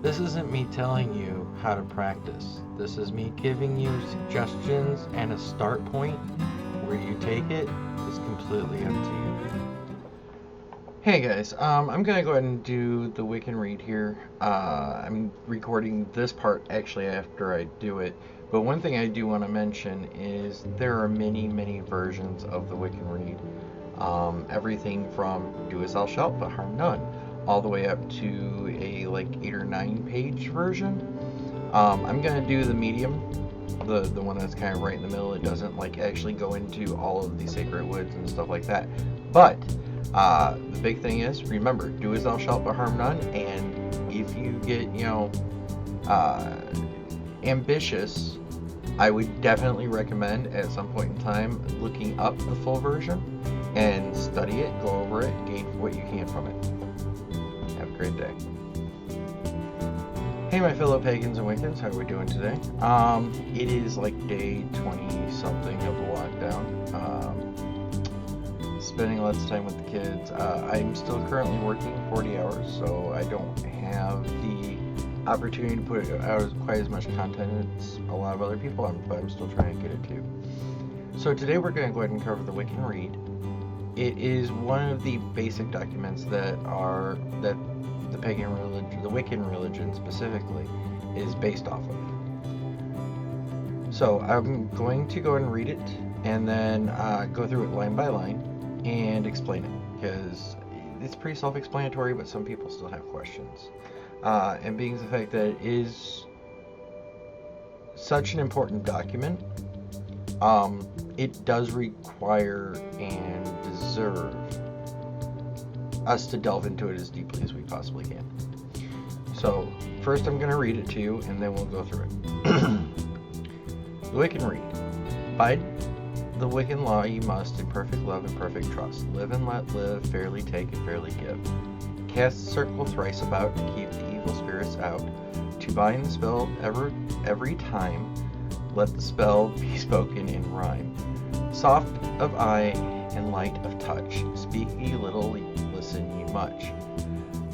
This isn't me telling you how to practice. This is me giving you suggestions, and a start point. Where you take it is completely up to you. Hey guys, I'm gonna go ahead and do the Wiccan Rede here. I'm recording this part actually after I do it, but one thing I do want to mention is there are many versions of the Wiccan Rede. Everything from do as thou shalt but harm none, all the way up to a like 8 or 9 page version. I'm gonna do the medium, the one that's kind of right in the middle. It doesn't like actually go into all of the sacred woods and stuff like that, but the big thing is, remember, do as thou shalt but harm none. And if you get, ambitious, I would definitely recommend at some point in time looking up the full version and study it, go over it, gain what you can from it. Have a great day. Hey my fellow pagans and Wiccans, how are we doing today? It is like day 20 something of the lockdown. Spending lots of time with the kids. I'm still currently working 40 hours, so I don't have the opportunity to put out quite as much content as a lot of other people, but I'm still trying to get it too. So today we're going to go ahead and cover the Wiccan Rede. It is one of the basic documents that the pagan religion, the Wiccan religion specifically, is based off of. So I'm going to go ahead and read it and then go through it line by line and explain it, because it's pretty self-explanatory, but some people still have questions. And being the fact that it is such an important document, it does require and deserve us to delve into it as deeply as we possibly can. So first I'm going to read it to you, and then we'll go through it. The Wiccan Rede. By the Wiccan law you must, in perfect love and perfect trust, live and let live, fairly take and fairly give. Cast the circle thrice about to keep the evil spirits out. To bind the spell every time, let the spell be spoken in rhyme. Soft of eye and light of touch, speak ye little, listen ye much.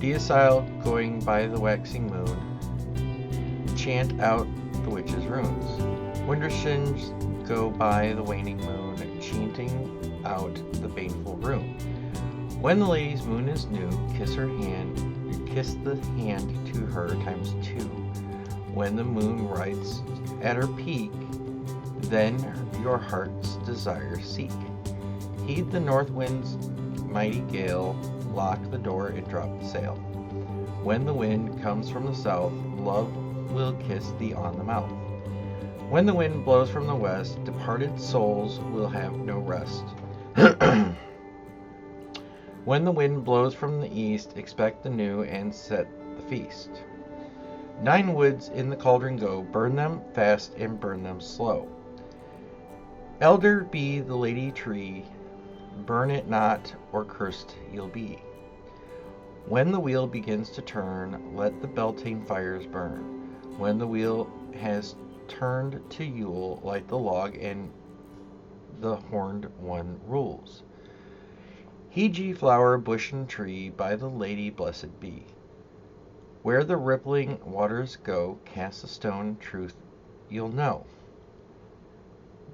Deicide going by the waxing moon, chant out the witch's runes. Windrishins go by the waning moon, chanting out the baneful rune. When the lady's moon is new, kiss the hand to her times 2. When the moon rides at her peak, then your heart's desire seek. Heed the north wind's mighty gale, lock the door and drop the sail. When the wind comes from the south, love will kiss thee on the mouth. When the wind blows from the west, departed souls will have no rest. When the wind blows from the east, expect the new and set the feast. 9 woods in the cauldron go, burn them fast and burn them slow. Elder be the lady tree, burn it not, or cursed you'll be. When the wheel begins to turn, let the beltane fires burn. When the wheel has turned to Yule, light the log, and the horned one rules. Heed ye flower, bush, and tree, by the lady blessed be. Where the rippling waters go, cast a stone, truth you'll know.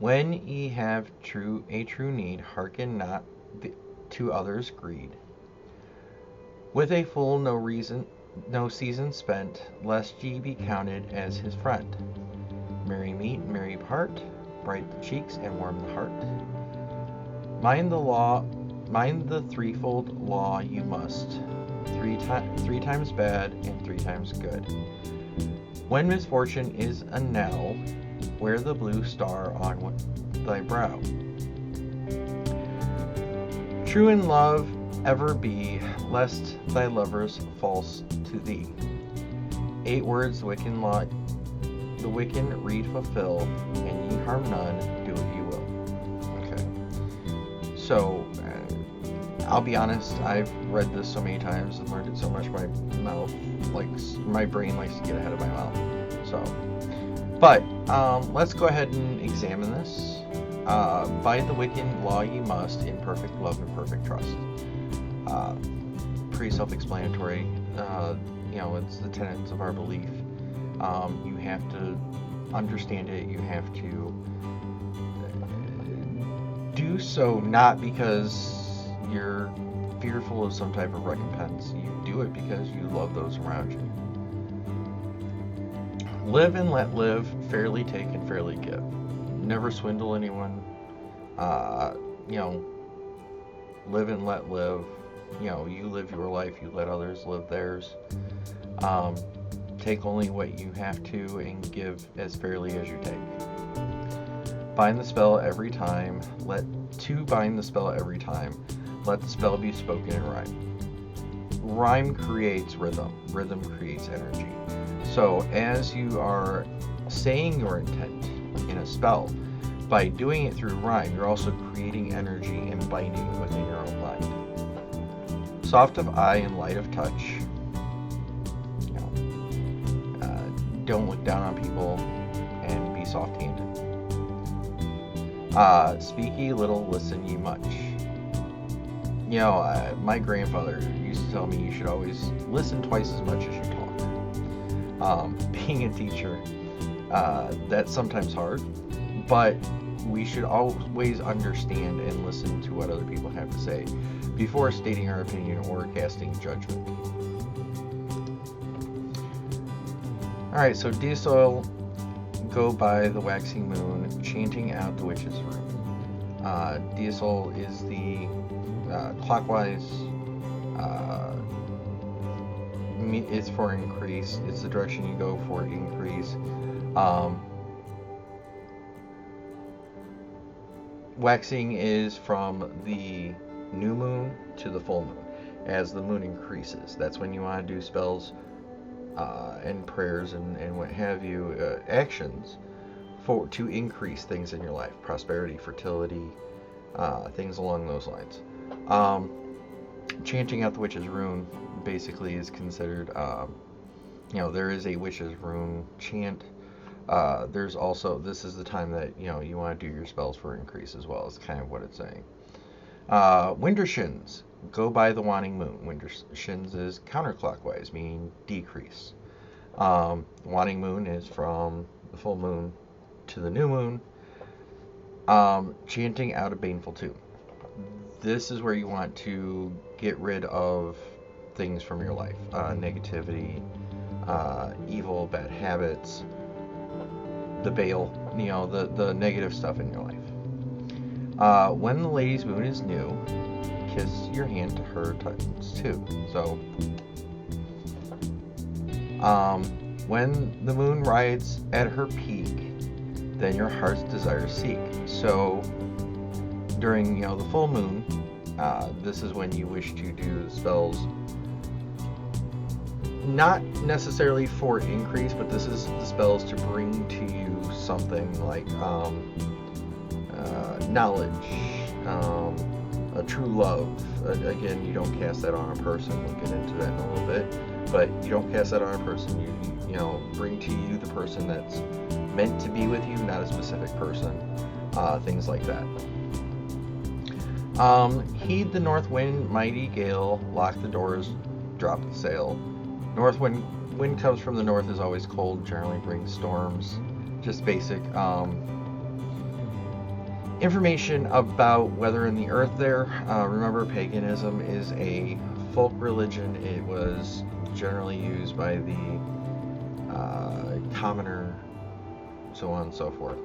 When ye have a true need, hearken not to others' greed. With a fool no season spent, lest ye be counted as his friend. Merry meet, merry part, bright the cheeks and warm the heart. Mind the threefold law you must, three times bad and 3 times good. When misfortune is a now, wear the blue star on thy brow. True in love ever be, lest thy lovers false to thee. 8 words the Wiccan Rede fulfill, and ye harm none, do what you will. Okay. So, I'll be honest, I've read this so many times and learned it so much, my brain likes to get ahead of my mouth. So, but, let's go ahead and examine this. By the Wiccan law ye must, in perfect love and perfect trust. Pretty self-explanatory. it's the tenets of our belief. You have to understand it. You have to do so not because you're fearful of some type of recompense. You do it because you love those around you. Live and let live, fairly take and fairly give. Never swindle anyone. Live and let live. You live your life, you let others live theirs. Take only what you have to and give as fairly as you take. Bind the spell every time. Bind the spell every time. Let the spell be spoken in rhyme. Rhyme creates rhythm. Rhythm creates energy. So as you are saying your intent in a spell, by doing it through rhyme, you're also creating energy and binding it within your own mind. Soft of eye and light of touch. Don't look down on people and be soft-handed. Speak ye little, listen ye much. My grandfather used to tell me you should always listen twice as much as you talk. Being a teacher, that's sometimes hard, but we should always understand and listen to what other people have to say before stating our opinion or casting judgment. Alright, so Diesel, go by the waxing moon, chanting out the witch's rune. Diesel is the clockwise, it's for increase, it's the direction you go for increase. Waxing is from the new moon to the full moon. As the moon increases, that's when you want to do spells and prayers and what have you, actions to increase things in your life, prosperity, fertility, things along those lines. Chanting out the witch's rune basically is considered, there is a witch's rune chant. There's also, this is the time that you want to do your spells for increase as well. Is kind of what it's saying. Winter shins, go by the waning moon. Winter shins is counterclockwise, meaning decrease. Waning moon is from the full moon to the new moon. Chanting out a baneful tune. This is where you want to get rid of things from your life, negativity, evil, bad habits, the bale, the negative stuff in your life. When the lady's moon is new, kiss your hand to her touches too. So, when the moon rides at her peak, then your heart's desire seek. So, during the full moon, this is when you wish to do the spells. Not necessarily for increase, but this is the spells to bring to you something like knowledge, a true love. Again, you don't cast that on a person. We'll get into that in a little bit. But you don't cast that on a person. You bring to you the person that's meant to be with you, not a specific person. Things like that. Heed the north wind, mighty gale. Lock the doors, drop the sail. North wind comes from the north, is always cold, generally brings storms. Just basic information about weather in the earth there. Remember, paganism is a folk religion. It was generally used by the commoner, so on and so forth.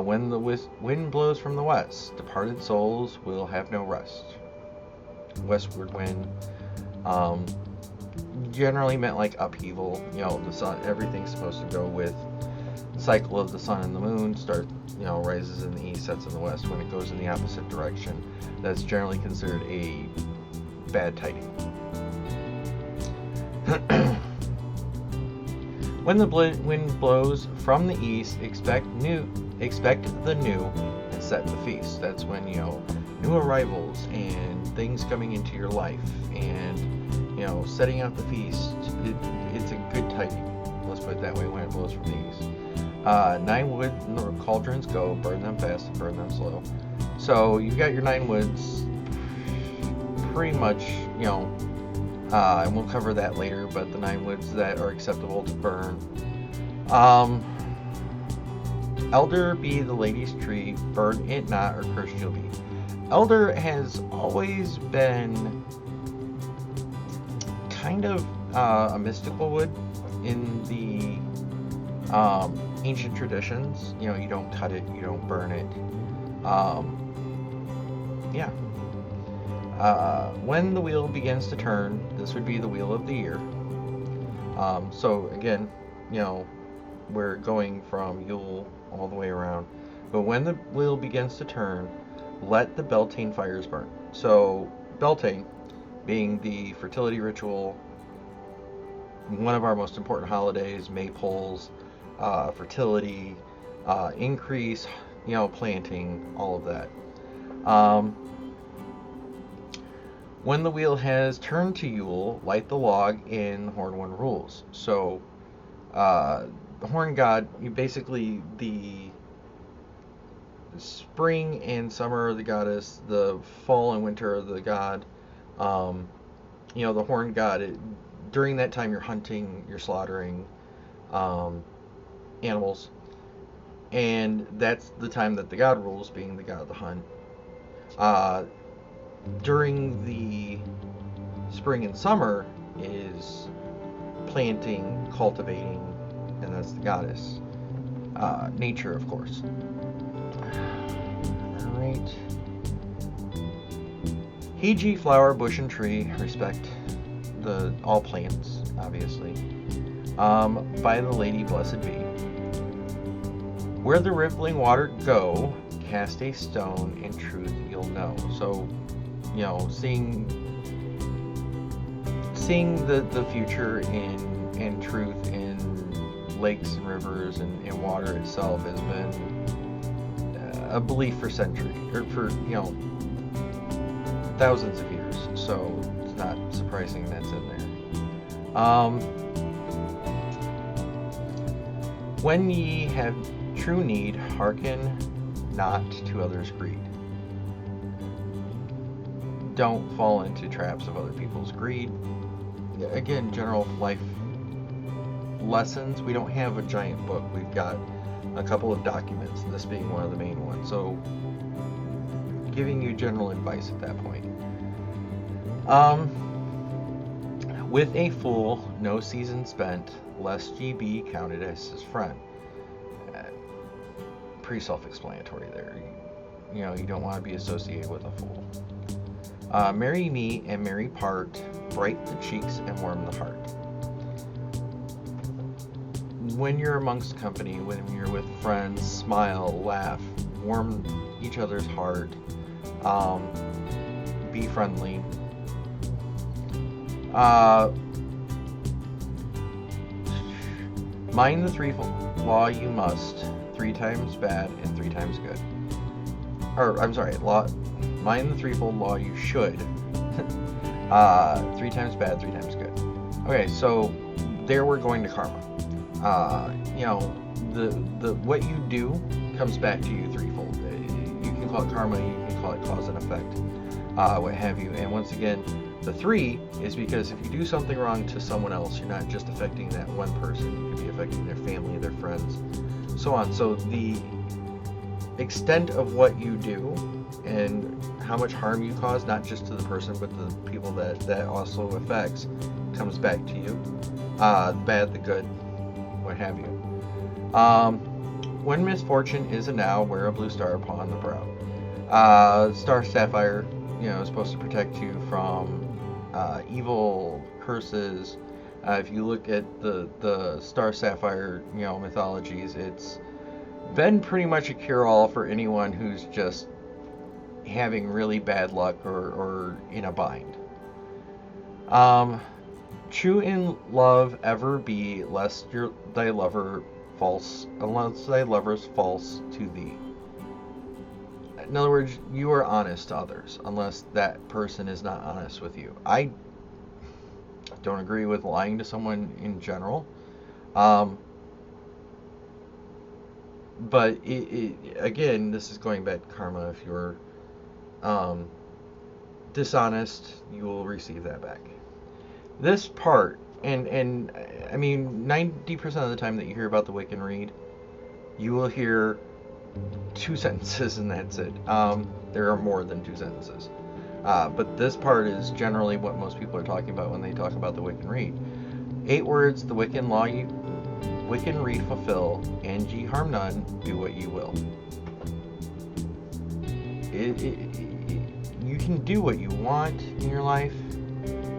When the wind blows from the west, departed souls will have no rest. Westward wind generally meant like upheaval. The sun, everything's supposed to go with the cycle of the sun and the moon. Rises in the east, sets in the west. When it goes in the opposite direction, that's generally considered a bad tiding. When the wind blows from the east, expect the new and set the feast. That's when new arrivals and things coming into your life, and setting out the feast. It's a good tiding. Let's put it that way. When it blows from the east. 9 wood cauldrons go, burn them fast and burn them slow. So you've got your 9 woods. Pretty much, And we'll cover that later, but the 9 woods that are acceptable to burn. Um, Elder be the lady's tree, burn it not, or cursed you'll be. Elder has always been kind of a mystical wood in the ancient traditions. You know, you don't cut it, you don't burn it. Yeah. When the wheel begins to turn, this would be the wheel of the year. So again, you know, we're going from Yule all the way around. But when the wheel begins to turn, let the Beltane fires burn. So Beltane, being the fertility ritual, one of our most important holidays, maypoles, fertility, increase, you know, planting, all of that. When the wheel has turned to Yule, light the log in Horn One rules. So, the Horn God, you basically the spring and summer are the goddess, the fall and winter are the god. You know, the Horn God, during that time you're hunting, you're slaughtering animals, and that's the time that the god rules, being the god of the hunt. During the spring and summer is planting, cultivating, and that's the goddess. Nature, of course. Alright. Heiji, flower, bush, and tree, respect all plants, obviously. By the Lady Blessed Be. Where the rippling water go, cast a stone, in truth you'll know. So, you know, seeing the future in truth in lakes and rivers and water itself has been a belief for centuries, or for, you know, thousands of years. So it's not surprising that's in there. When ye have true need, hearken not to others' greed. Don't fall into traps of other people's greed. Again, general life lessons. We don't have a giant book. We've got a couple of documents, this being one of the main ones. So, giving you general advice at that point. With a fool, no season spent, lest ye be counted as his friend. Pretty self-explanatory there. You know, you don't want to be associated with a fool. Merry meet and merry part, bright the cheeks and warm the heart. When you're amongst company, when you're with friends, smile, laugh, warm each other's heart, be friendly. Mind the threefold law you must, 3 times bad and 3 times good. Or, I'm sorry, mind the threefold law you should, 3 times bad, 3 times good. Okay, so there we're going to karma. You know, the what you do comes back to you threefold. You can call it karma, you can call it cause and effect, what have you. And once again, the 3 is because if you do something wrong to someone else, you're not just affecting that one person. You could be affecting their family, their friends, so on. So the extent of what you do and how much harm you cause, not just to the person, but the people that also affects, comes back to you. The bad, the good, what have you. When misfortune is a now, wear a blue star upon the brow. Star sapphire, you know, is supposed to protect you from evil curses. If you look at the star sapphire, you know, mythologies, it's been pretty much a cure-all for anyone who's just having really bad luck or in a bind. True in love ever be, lest thy lover false, unless thy lover's false to thee. In other words, you are honest to others, unless that person is not honest with you. I don't agree with lying to someone in general. But again, this is going back to karma. If you're dishonest, you will receive that back. This part, and I mean, 90% of the time that you hear about the Wiccan Rede, you will hear 2 sentences and that's it. There are more than 2 sentences. But this part is generally what most people are talking about when they talk about the Wiccan Rede. 8 words, the Wiccan Law you Wiccan Rede fulfill, and ye harm none, do what ye will. You can do what you want in your life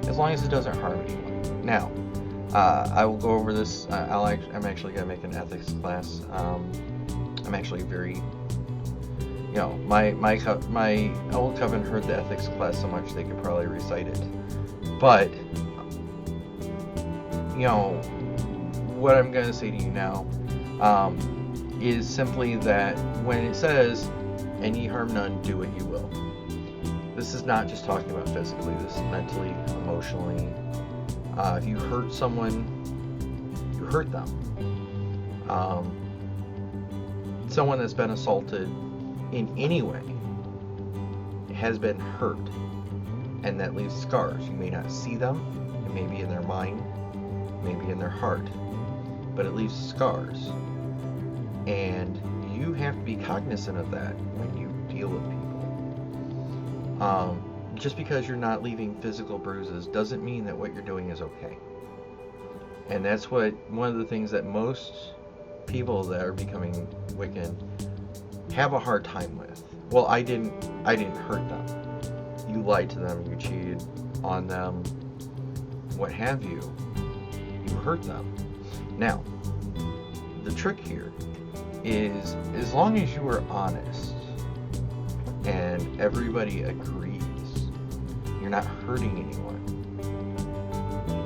as long as it doesn't harm anyone. Now, I will go over this. I'm actually going to make an ethics class. I'm actually very, my old coven heard the ethics class so much they could probably recite it. But, what I'm going to say to you now is simply that when it says, and ye harm none, do what you will. This is not just talking about physically. This is mentally, emotionally. If you hurt someone, you hurt them. Someone that's been assaulted in any way has been hurt, and that leaves scars. You may not see them. It may be in their mind, maybe in their heart, but it leaves scars. And you have to be cognizant of that when you deal with people. Just because you're not leaving physical bruises doesn't mean that what you're doing is okay. And that's one of the things that most people that are becoming Wiccan have a hard time with. Well, I didn't hurt them. You lied to them, you cheated on them, what have you. You hurt them. Now, the trick here is, as long as you are honest and everybody agrees, you're not hurting anyone.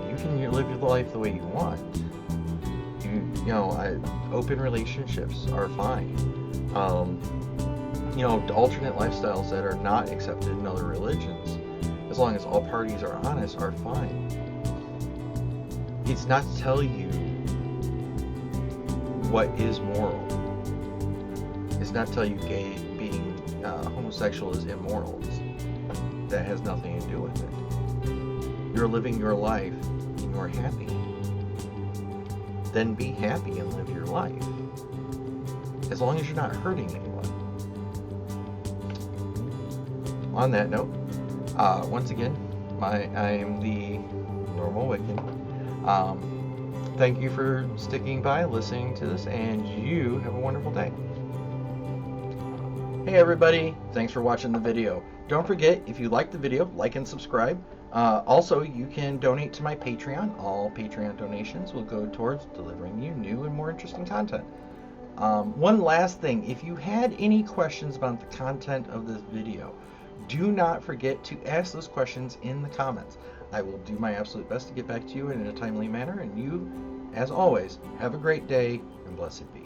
You can live your life the way you want. Open relationships are fine. Alternate lifestyles that are not accepted in other religions, as long as all parties are honest, are fine. It's not to tell you what is moral. It's not to tell you being homosexual is immoral. That has nothing to do with it. You're living your life and you're happy. Then be happy and live your life. As long as you're not hurting anyone. On that note, once again, I am the Normal Wiccan. Thank you for sticking by, listening to this, and you have a wonderful day. Hey everybody, thanks for watching the video. Don't forget, if you liked the video, like and subscribe. Also, you can donate to my Patreon. All Patreon donations will go towards delivering you new and more interesting content. One last thing, if you had any questions about the content of this video, do not forget to ask those questions in the comments. I will do my absolute best to get back to you in a timely manner, and you, as always, have a great day and blessed be.